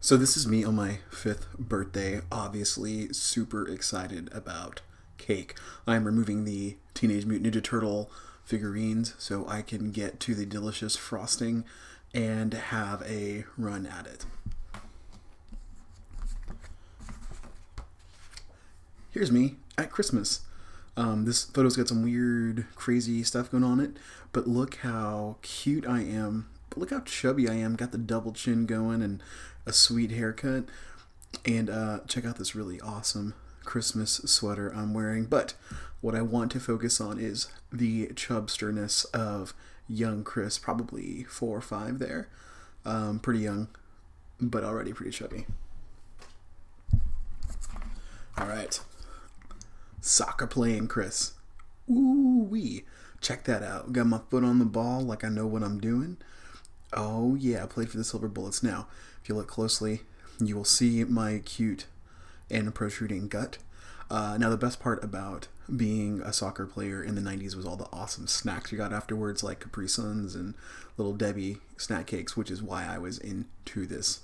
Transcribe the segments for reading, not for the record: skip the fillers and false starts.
So this is me on my 5th birthday, obviously super excited about cake. I'm removing the Teenage Mutant Ninja Turtle figurines so I can get to the delicious frosting and have a run at it. Here's me at Christmas. This photo's got some weird, crazy stuff going on it, but look how cute I am. But look how chubby I am. Got the double chin going and a sweet haircut. And check out this really awesome Christmas sweater I'm wearing. But what I want to focus on is the chubsterness of young Chris, probably 4 or 5 there. Pretty young, but already pretty chubby. All right. Soccer playing Chris. Ooh wee. Check that out. Got my foot on the ball like I know what I'm doing. Oh yeah, I played for the Silver Bullets. Now, if you look closely, you will see my cute and protruding gut. Now, the best part about being a soccer player in the 90s was all the awesome snacks you got afterwards, like Capri Suns and Little Debbie snack cakes, which is why I was into this.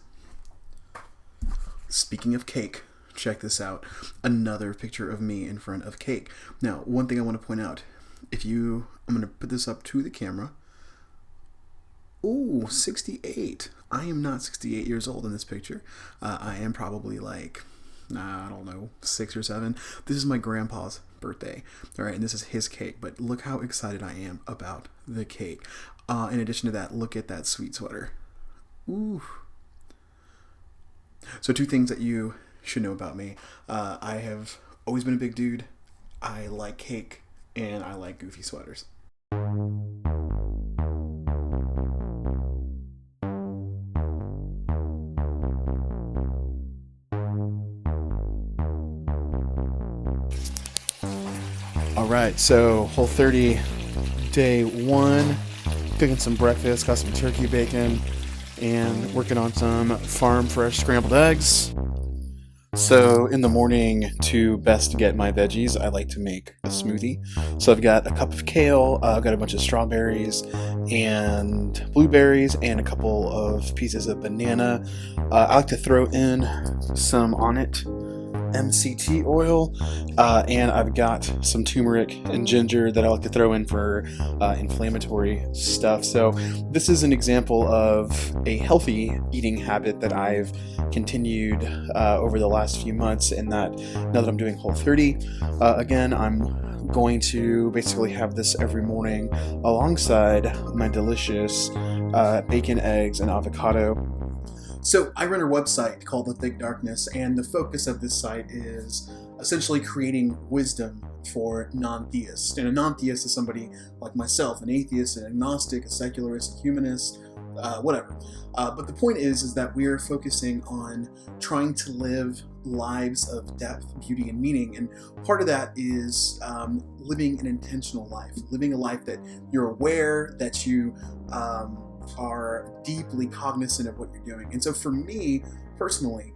Speaking of cake, check this out. Another picture of me in front of cake. Now, one thing I want to point out, I'm going to put this up to the camera. Ooh, 68. I am not 68 years old in this picture. I am probably like, I don't know, 6 or 7. This is my grandpa's birthday. All right, and this is his cake, but look how excited I am about the cake. In addition to that, look at that sweet sweater. Ooh. So 2 things that you should know about me. I have always been a big dude. I like cake, and I like goofy sweaters. All right, so whole30 day 1, cooking some breakfast, got some turkey bacon, and working on some farm fresh scrambled eggs. So in the morning, to best get my veggies, I like to make a smoothie. So I've got a cup of kale, I've got a bunch of strawberries and blueberries, and a couple of pieces of banana. I like to throw in some Onnit MCT oil, and I've got some turmeric and ginger that I like to throw in for inflammatory stuff. So this is an example of a healthy eating habit that I've continued over the last few months, and that now that I'm doing whole30, again, I'm going to basically have this every morning alongside my delicious bacon, eggs, and avocado. So I run a website called The Thick Darkness, and the focus of this site is essentially creating wisdom for non-theists. And a non-theist is somebody like myself, an atheist, an agnostic, a secularist, a humanist, whatever. But the point is that we are focusing on trying to live lives of depth, beauty, and meaning. And part of that is living an intentional life, living a life that you're aware, that you are deeply cognizant of what you're doing. And so for me personally,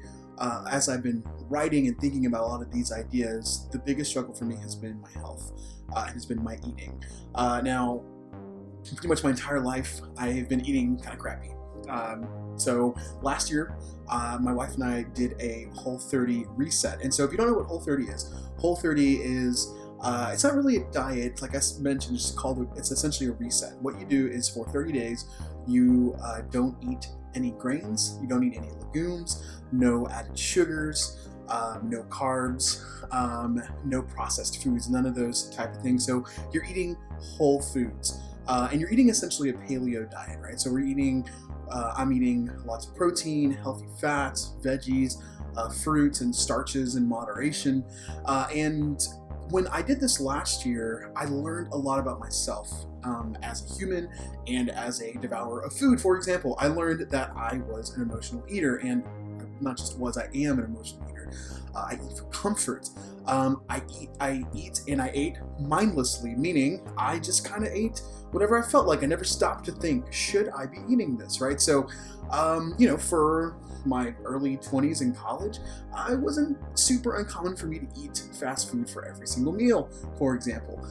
as I've been writing and thinking about a lot of these ideas, the biggest struggle for me has been my health, and has been my eating. Now, pretty much my entire life, I've been eating kind of crappy. So last year, my wife and I did a whole30 reset. And so if you don't know what whole30 is, whole30 is it's not really a diet, like I mentioned, it's essentially a reset. What you do is for 30 days, you don't eat any grains, you don't eat any legumes, no added sugars, no carbs, no processed foods, none of those type of things. So you're eating whole foods, and you're eating essentially a paleo diet, right? So I'm eating lots of protein, healthy fats, veggies, fruits, and starches in moderation, and when I did this last year, I learned a lot about myself as a human and as a devourer of food. For example, I learned that I was an emotional eater, and not just was, I am an emotional eater. I eat for comfort. I eat, and I ate mindlessly, meaning I just kind of ate whatever I felt like. I never stopped to think, should I be eating this, right? So For my early 20s in college, it wasn't super uncommon for me to eat fast food for every single meal, for example.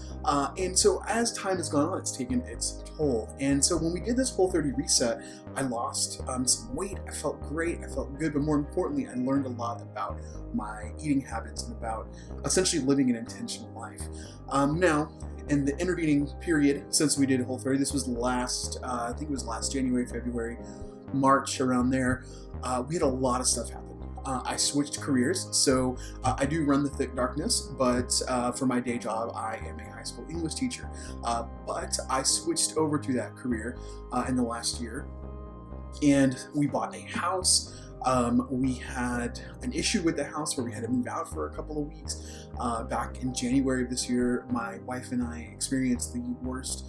And so as time has gone on, it's taken its toll. And so when we did this Whole30 reset, I lost some weight. I felt great. I felt good. But more importantly, I learned a lot about my eating habits and about essentially living an intentional life. Now, in the intervening period since we did Whole30, this was I think it was last January, February, March, around there, we had a lot of stuff happen. I switched careers, so I do run the Thick Darkness, but for my day job, I am a high school English teacher. But I switched over to that career in the last year, and we bought a house. We had an issue with the house where we had to move out for a couple of weeks. Back in January of this year, my wife and I experienced the worst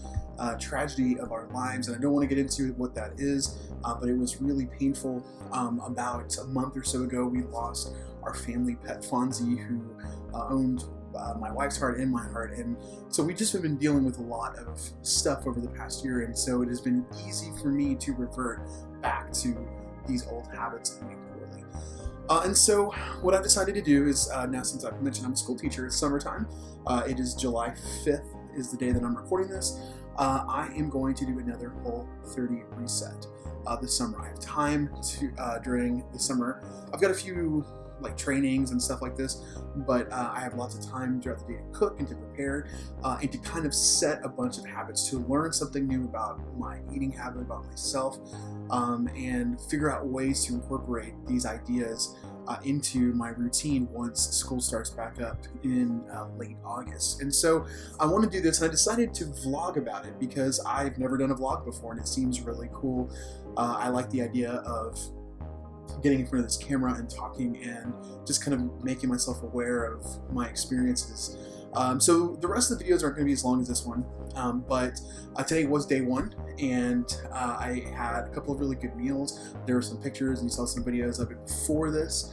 tragedy of our lives, and I don't want to get into what that is, but it was really painful. About a month or so ago, we lost our family pet Fonzie, who owned my wife's heart and my heart, and so we just have been dealing with a lot of stuff over the past year, and so it has been easy for me to revert back to these old habits of eating poorly. And so what I've decided to do is, now since I've mentioned I'm a school teacher, it's summertime. It is July 5th is the day that I'm recording this. I am going to do another Whole30 reset this summer. I have time to during the summer. I've got a few trainings and stuff like this, but I have lots of time throughout the day to cook and to prepare and to kind of set a bunch of habits, to learn something new about my eating habit, about myself, and figure out ways to incorporate these ideas into my routine once school starts back up in late August. And so I want to do this, and I decided to vlog about it because I've never done a vlog before, and it seems really cool. I like the idea of getting in front of this camera and talking and just kind of making myself aware of my experiences. So the rest of the videos aren't going to be as long as this one, but today was day one, and I had a couple of really good meals. There were some pictures, and you saw some videos of it before this.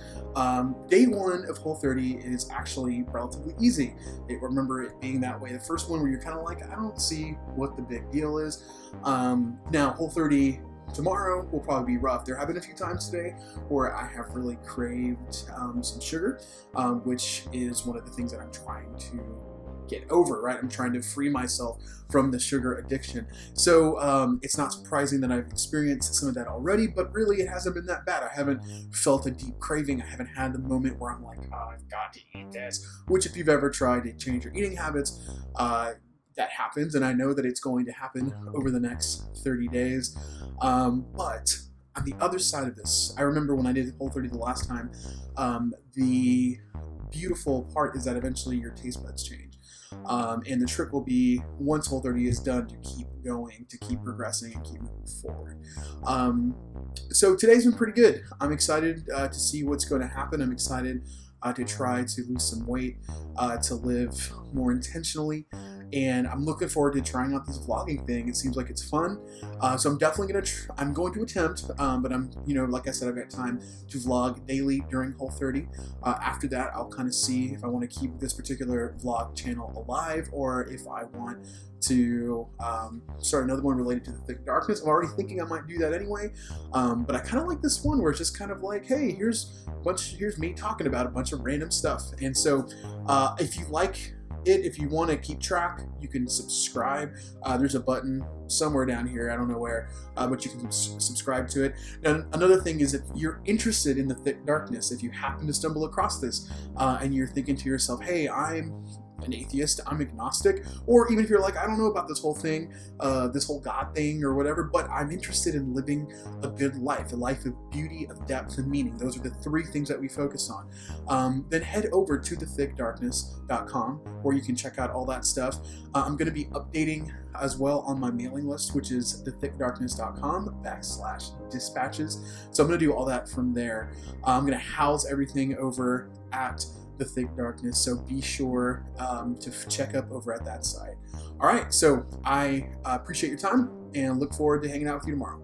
Day one of Whole30 is actually relatively easy. Remember it being that way. The first one where you're kind of like, I don't see what the big deal is. Now Whole30 tomorrow will probably be rough. There have been a few times today where I have really craved some sugar, which is one of the things that I'm trying to get over, right? I'm trying to free myself from the sugar addiction. So it's not surprising that I've experienced some of that already, but really it hasn't been that bad. I haven't felt a deep craving. I haven't had the moment where I'm like, oh, I've got to eat this, which if you've ever tried to change your eating habits, that happens, and I know that it's going to happen over the next 30 days. But on the other side of this, I remember when I did Whole30 the last time, the beautiful part is that eventually your taste buds change. And the trick will be, once Whole30 is done, to keep going, to keep progressing, and keep moving forward. So today's been pretty good. I'm excited to see what's going to happen. I'm excited to try to lose some weight, to live more intentionally, and I'm looking forward to trying out this vlogging thing. It seems like it's fun, so I'm definitely I'm going to attempt, but I'm, like I said, I've got time to vlog daily during Whole30. After that, I'll kind of see if I want to keep this particular vlog channel alive, or if I want to start another one related to the Thick Darkness. I'm already thinking I might do that anyway, but I kind of like this one where it's just kind of like, hey, here's me talking about a bunch of random stuff. And so if you like it, if you want to keep track, you can subscribe. There's a button somewhere down here, I don't know where, but you can subscribe to it. Now, another thing is, if you're interested in the Thick Darkness, if you happen to stumble across this and you're thinking to yourself, hey, I'm an atheist, I'm agnostic, or even if you're like, I don't know about this whole thing, this whole God thing or whatever, but I'm interested in living a good life, a life of beauty, of depth, and meaning. Those are the three things that we focus on. Then head over to thethickdarkness.com, where you can check out all that stuff. I'm going to be updating as well on my mailing list, which is thethickdarkness.com/dispatches. So I'm going to do all that from there. I'm going to house everything over at the Thick Darkness, so be sure to check up over at that site. All right, so I appreciate your time and look forward to hanging out with you tomorrow.